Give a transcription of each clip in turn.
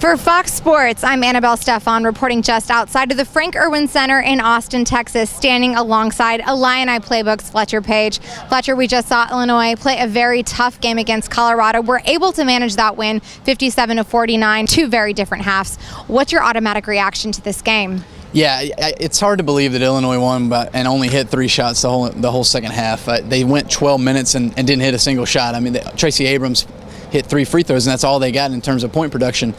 For Fox Sports, I'm Annabelle Stefan reporting just outside of the Frank Erwin Center in Austin, Texas, standing alongside Illini Playbook's Fletcher Page. Fletcher, we just saw Illinois play a very tough game against Colorado. We're able to manage that win 57-49, two very different halves. What's your automatic reaction to this game? Yeah, it's hard to believe that Illinois won and only hit 3 shots the whole second half. They went 12 minutes and didn't hit a single shot. I mean, Tracy Abrams hit 3 free throws, and that's all they got in terms of point production.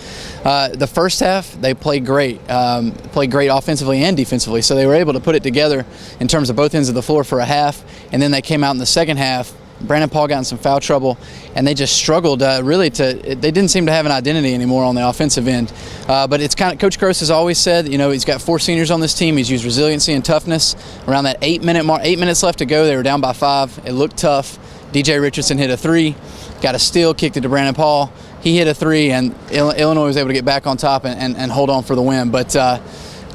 The first half, they played great offensively and defensively, so they were able to put it together in terms of both ends of the floor for a half, and then they came out in the second half. Brandon Paul got in some foul trouble, and they just struggled they didn't seem to have an identity anymore on the offensive end. But it's kind of, Coach Gross has always said, you know, he's got 4 seniors on this team. He's used resiliency and toughness. Around that 8-minute mark, 8 minutes left to go, they were down by 5. It looked tough. DJ Richardson hit a 3, got a steal, kicked it to Brandon Paul. He hit a 3, and Illinois was able to get back on top and hold on for the win. But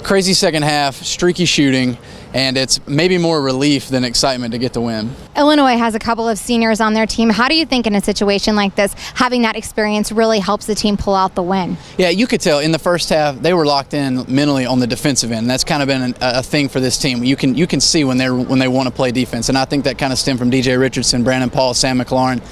crazy second half, streaky shooting, and it's maybe more relief than excitement to get the win. Illinois has a couple of seniors on their team. How do you think in a situation like this, having that experience really helps the team pull out the win? Yeah, you could tell in the first half they were locked in mentally on the defensive end. That's kind of been a thing for this team. You can see when they want to play defense, and I think that kind of stemmed from DJ Richardson, Brandon Paul, Sam McLaurin.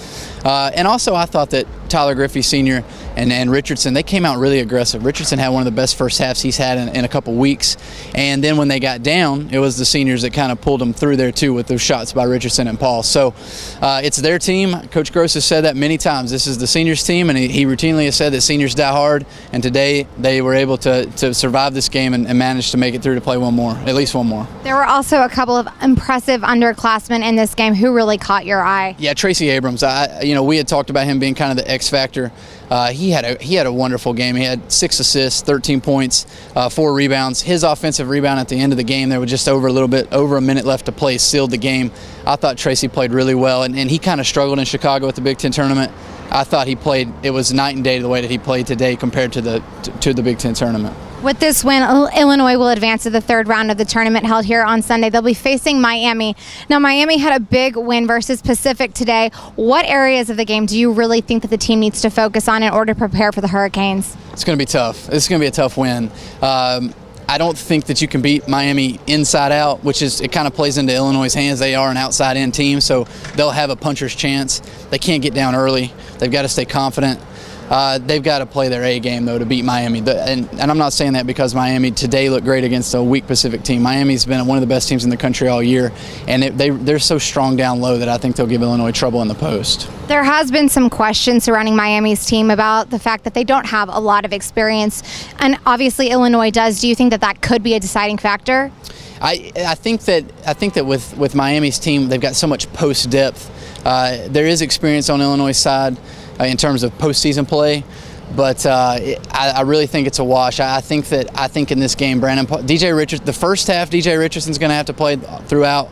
And also I thought that Tyler Griffey Sr. and Richardson, they came out really aggressive. Richardson had one of the best first halves he's had in a couple weeks. And then when they got down, it was the seniors that kind of pulled them through there too with those shots by Richardson and Paul. So it's their team. Coach Gross has said that many times. This is the seniors team, and he routinely has said that seniors die hard. And today they were able to survive this game and manage to make it through to play at least one more. There were also a couple of impressive underclassmen in this game. Who really caught your eye? Yeah, Tracy Abrams. We had talked about him being kind of the X factor. He had a wonderful game. He had 6 assists, 13 points, 4 rebounds. His offensive rebound at the end of the game, there was just over a minute left to play, sealed the game. I thought Tracy played really well, and he kind of struggled in Chicago at the Big Ten tournament. I thought it was night and day the way that he played today compared to the Big Ten tournament. With this win, Illinois will advance to the 3rd round of the tournament held here on Sunday. They'll be facing Miami. Now, Miami had a big win versus Pacific today. What areas of the game do you really think that the team needs to focus on in order to prepare for the Hurricanes? It's going to be tough. It's going to be a tough win. I don't think that you can beat Miami inside out, it kind of plays into Illinois' hands. They are an outside-in team, so they'll have a puncher's chance. They can't get down early. They've got to stay confident. They've got to play their A game, though, to beat Miami. And I'm not saying that because Miami today looked great against a weak Pacific team. Miami's been one of the best teams in the country all year, and they're so strong down low that I think they'll give Illinois trouble in the post. There has been some questions surrounding Miami's team about the fact that they don't have a lot of experience, and obviously Illinois does. Do you think that could be a deciding factor? I think that with Miami's team, they've got so much post depth. There is experience on Illinois' side in terms of postseason play, but I really think it's a wash. I think in this game, the first half, DJ Richardson's going to have to play throughout.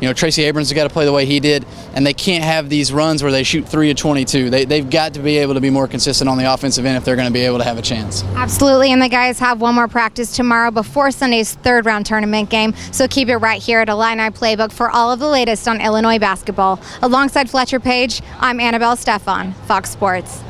You know, Tracy Abrams has got to play the way he did, and they can't have these runs where they shoot 3 of 22. They've got to be able to be more consistent on the offensive end if they're going to be able to have a chance. Absolutely, and the guys have one more practice tomorrow before Sunday's 3rd round tournament game, so keep it right here at Illini Playbook for all of the latest on Illinois basketball. Alongside Fletcher Page, I'm Annabelle Stefan, Fox Sports.